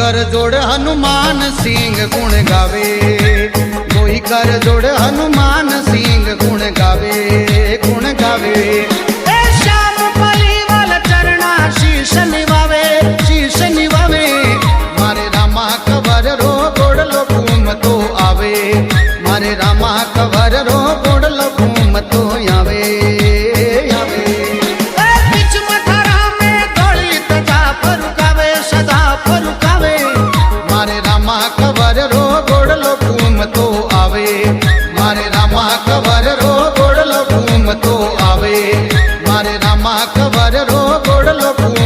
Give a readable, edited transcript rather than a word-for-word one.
कर जोड़ हनुमान सिंह गुण गावे, कोई कर जोड़ हनुमान सिंह गुण गावे, गुण गावे। ए श्याम पलीवाल चरणा शीश निवावे, शीश निवावे। मारे रामा कवर रो गोड़लो घूम तो आवे, मारे रामा कवर रो गोड़लो घूम तो आवे, आवे। बीच मथारा में दौड़ी तजा फरुकावे, सदा फरुकावे। मारे रामा कवर रो गोड़लो घूम तो आवे, मारे रामा कवर रो गोड़लो घूम तो आवे, मारे रामा कवर रो गोड़लो घूम